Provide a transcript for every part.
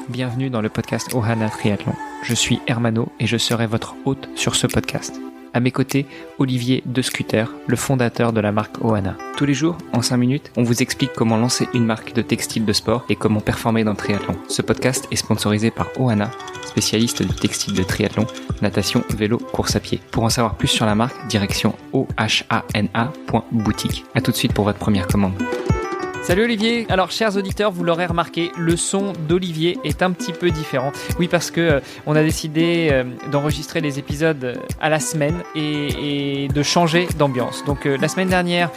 bienvenue dans le podcast Ohana Triathlon. Je suis Hermano et je serai votre hôte sur ce podcast. À mes côtés, Olivier De Scuter, le fondateur de la marque Ohana. Tous les jours, en 5 minutes, on vous explique comment lancer une marque de textile de sport et comment performer dans le triathlon. Ce podcast est sponsorisé par Ohana, spécialiste du textile de triathlon, natation, vélo, course à pied. Pour en savoir plus sur la marque, direction ohana.boutique. À tout de suite pour votre première commande. Salut Olivier. Alors chers auditeurs, vous l'aurez remarqué, le son d'Olivier est un petit peu différent. Oui, parce que on a décidé d'enregistrer les épisodes à la semaine et de changer d'ambiance. Donc la semaine dernière,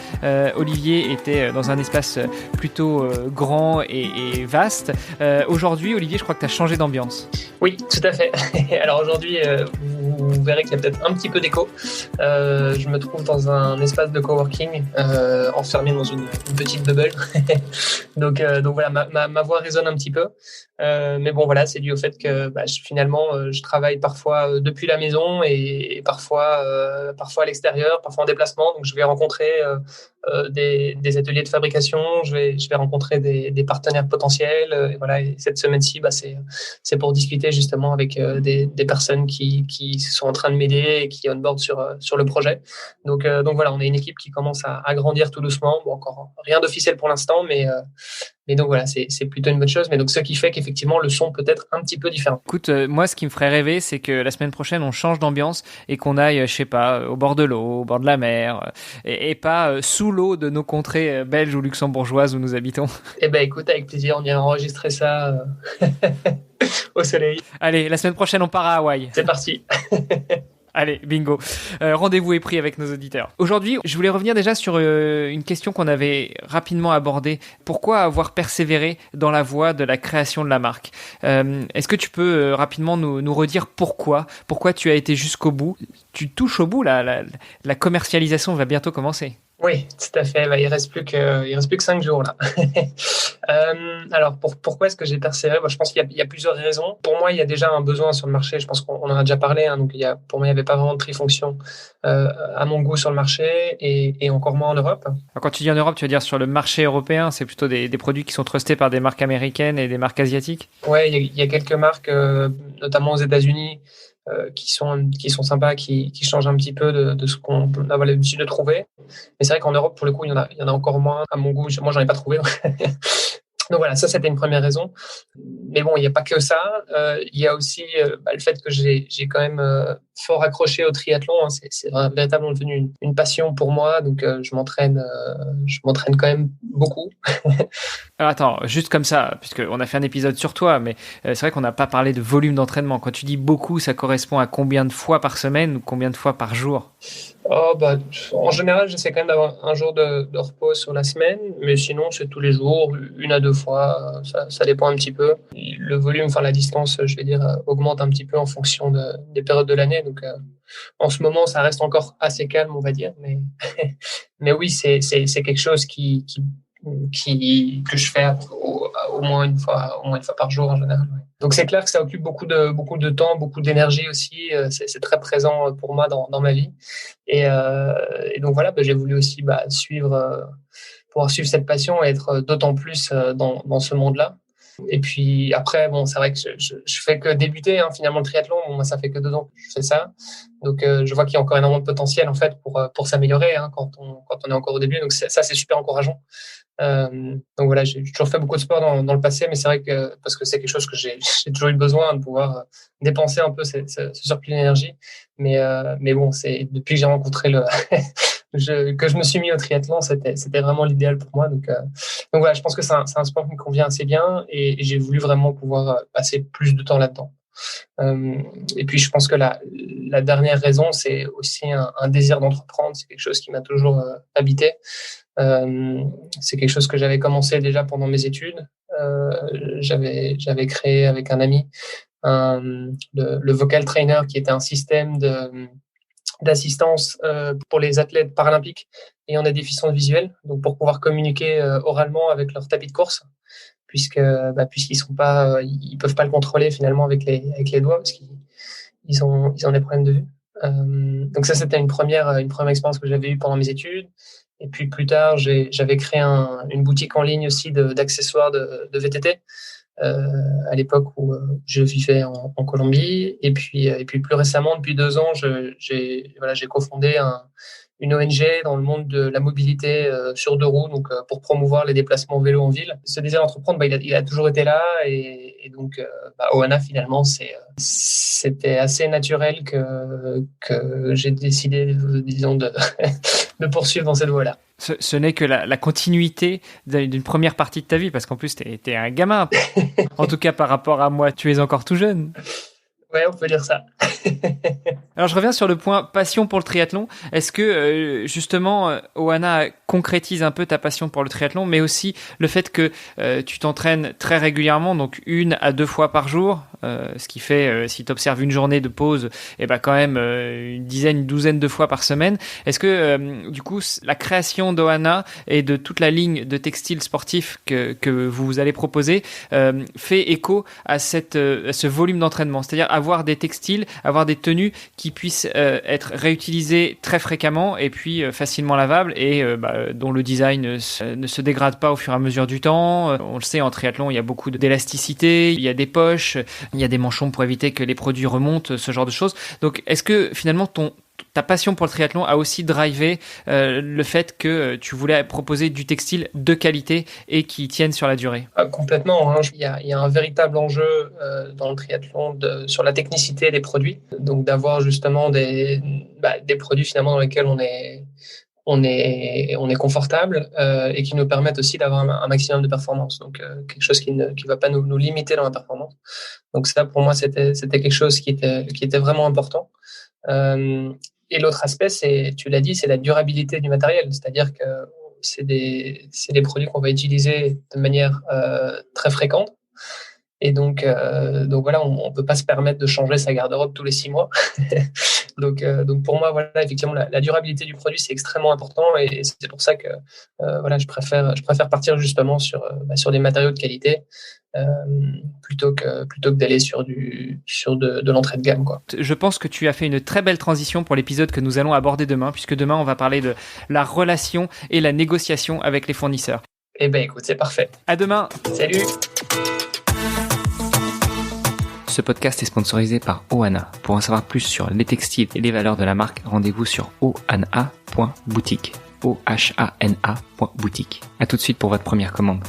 Olivier était dans un espace plutôt grand et vaste. Aujourd'hui, Olivier, je crois que tu as changé d'ambiance. Oui, tout à fait. Alors aujourd'hui, vous verrez qu'il y a peut-être un petit peu d'écho. Je me trouve dans un espace de coworking, enfermé dans une petite bubble. donc voilà, ma voix résonne un petit peu. Mais bon, voilà, c'est dû au fait que finalement, je travaille parfois depuis la maison et parfois à l'extérieur, parfois en déplacement. Donc je vais rencontrer des ateliers de fabrication, je vais rencontrer des partenaires potentiels. Et voilà, et cette semaine-ci, c'est pour discuter justement avec des personnes qui sont en train de m'aider et qui onboard sur le projet. Donc voilà, on est une équipe qui commence à grandir tout doucement. Bon, encore rien d'officiel pour l'instant, mais donc voilà, c'est plutôt une bonne chose. Mais donc ce qui fait qu'effectivement le son peut être un petit peu différent. Écoute, moi ce qui me ferait rêver, c'est que la semaine prochaine on change d'ambiance et qu'on aille, je sais pas, au bord de l'eau, au bord de la mer, et pas sous l'eau de nos contrées belges ou luxembourgeoises où nous habitons. Eh ben écoute, avec plaisir, on ira enregistrer ça au soleil. Allez, la semaine prochaine on part à Hawaï. C'est parti. Allez, bingo. Rendez-vous est pris avec nos auditeurs. Aujourd'hui, je voulais revenir déjà sur une question qu'on avait rapidement abordée. Pourquoi avoir persévéré dans la voie de la création de la marque ? Est-ce que tu peux rapidement nous redire pourquoi tu as été jusqu'au bout ? Tu touches au bout, la commercialisation va bientôt commencer. Oui, tout à fait. Il reste plus que 5 jours là. Alors pourquoi est-ce que j'ai persévéré ? Je pense qu'il y a plusieurs raisons. Pour moi, il y a déjà un besoin sur le marché. Je pense qu'on en a déjà parlé. Donc pour moi, il n'y avait pas vraiment de prix-fonction à mon goût sur le marché et encore moins en Europe. Alors, quand tu dis en Europe, tu veux dire sur le marché européen, c'est plutôt des produits qui sont trustés par des marques américaines et des marques asiatiques ? Ouais, il y a quelques marques, notamment aux États-Unis, qui sont sympas, qui changent un petit peu de ce qu'on a l'habitude de trouver. Mais c'est vrai qu'en Europe, pour le coup, il y en a encore moins à mon goût. Moi, j'en ai pas trouvé. Donc voilà, ça c'était une première raison. Mais bon, il n'y a pas que ça. Il y a aussi le fait que j'ai quand même fort accroché au triathlon. C'est véritablement devenu une passion pour moi. Donc je m'entraîne quand même beaucoup. Alors attends, juste comme ça, puisqu'on a fait un épisode sur toi, mais c'est vrai qu'on n'a pas parlé de volume d'entraînement. Quand tu dis beaucoup, ça correspond à combien de fois par semaine ou combien de fois par jour ? En général, j'essaie quand même d'avoir un jour de repos sur la semaine, mais sinon, c'est tous les jours, 1 à 2 fois, ça dépend un petit peu. Le volume, la distance, je vais dire, augmente un petit peu en fonction des périodes de l'année. Donc, en ce moment, ça reste encore assez calme, on va dire, mais, mais oui, c'est quelque chose que je fais au moins une fois par jour en général. Ouais. Donc c'est clair que ça occupe beaucoup de temps, beaucoup d'énergie aussi. C'est très présent pour moi dans ma vie. Et donc voilà, j'ai voulu aussi pouvoir suivre cette passion et être d'autant plus dans ce monde-là. Et puis après, c'est vrai que je fais que débuter finalement le triathlon. Moi, ça fait que 2 ans que je fais ça. Donc je vois qu'il y a encore énormément de potentiel en fait pour s'améliorer quand on est encore au début. Donc ça, c'est super encourageant. Donc voilà, j'ai toujours fait beaucoup de sport dans le passé, mais c'est vrai que parce que c'est quelque chose que j'ai toujours eu besoin de pouvoir dépenser un peu ce surplus d'énergie. Mais bon, c'est depuis que j'ai rencontré que je me suis mis au triathlon, c'était vraiment l'idéal pour moi. Donc voilà, je pense que c'est un sport qui me convient assez bien et j'ai voulu vraiment pouvoir passer plus de temps là-dedans. Et puis je pense que la dernière raison, c'est aussi un désir d'entreprendre. C'est quelque chose qui m'a toujours habité. C'est quelque chose que j'avais commencé déjà pendant mes études. J'avais créé avec un ami le Vocal Trainer, qui était un système d'assistance pour les athlètes paralympiques ayant des déficiences visuelles, donc pour pouvoir communiquer oralement avec leur tapis de course, puisqu'ils sont pas, ils peuvent pas le contrôler finalement avec les doigts parce qu'ils ont des problèmes de vue. Donc ça, c'était une première expérience que j'avais eue pendant mes études. Et puis plus tard, j'avais créé une boutique en ligne aussi d'accessoires de VTT. à l'époque où je vivais en Colombie. Et puis plus récemment, depuis 2 ans, j'ai cofondé une ONG dans le monde de la mobilité sur 2 roues, donc pour promouvoir les déplacements vélo en ville. Ce désir d'entreprendre, il a toujours été là, et donc Ohana, finalement, c'était assez naturel que j'ai décidé, disons, de poursuivre dans cette voie-là. Ce n'est que la continuité d'une première partie de ta vie, parce qu'en plus, t'es un gamin. En tout cas, par rapport à moi, tu es encore tout jeune. Ouais, on peut dire ça. Alors, je reviens sur le point passion pour le triathlon. Est-ce que, justement, Ohana concrétise un peu ta passion pour le triathlon, mais aussi le fait que tu t'entraînes très régulièrement, donc 1 à 2 fois par jour, ce qui fait, si tu observes une journée de pause, quand même une douzaine de fois par semaine. Est-ce que, du coup, la création d'Ohana et de toute la ligne de textiles sportifs que vous allez proposer fait écho à ce volume d'entraînement, c'est-à-dire avoir des textiles, avoir des tenues qui puissent être réutilisées très fréquemment et puis facilement lavables et dont le design ne se dégrade pas au fur et à mesure du temps. On le sait, en triathlon, il y a beaucoup d'élasticité, il y a des poches, il y a des manchons pour éviter que les produits remontent, ce genre de choses. Donc, est-ce que finalement ta passion pour le triathlon a aussi drivé le fait que tu voulais proposer du textile de qualité et qui tienne sur la durée? Complètement. Hein. Il y a un véritable enjeu dans le triathlon sur la technicité des produits. Donc d'avoir justement des produits finalement dans lesquels on est confortable et qui nous permettent aussi d'avoir un maximum de performance. Donc quelque chose qui va pas nous limiter dans la performance. Donc ça, pour moi, c'était quelque chose qui était vraiment important. Et l'autre aspect, tu l'as dit, c'est la durabilité du matériel. C'est-à-dire que c'est des produits qu'on va utiliser de manière très fréquente. Et donc voilà, on peut pas se permettre de changer sa garde-robe tous les 6 mois. donc pour moi, voilà, effectivement, la durabilité du produit, c'est extrêmement important, et c'est pour ça que je préfère partir justement sur des matériaux de qualité plutôt que d'aller sur de l'entrée de gamme, quoi. Je pense que tu as fait une très belle transition pour l'épisode que nous allons aborder demain, puisque demain on va parler de la relation et la négociation avec les fournisseurs. Eh ben écoute, c'est parfait. À demain. Salut. Ce podcast est sponsorisé par Ohana. Pour en savoir plus sur les textiles et les valeurs de la marque, rendez-vous sur ohana.boutique. ohana.boutique. À tout de suite pour votre première commande.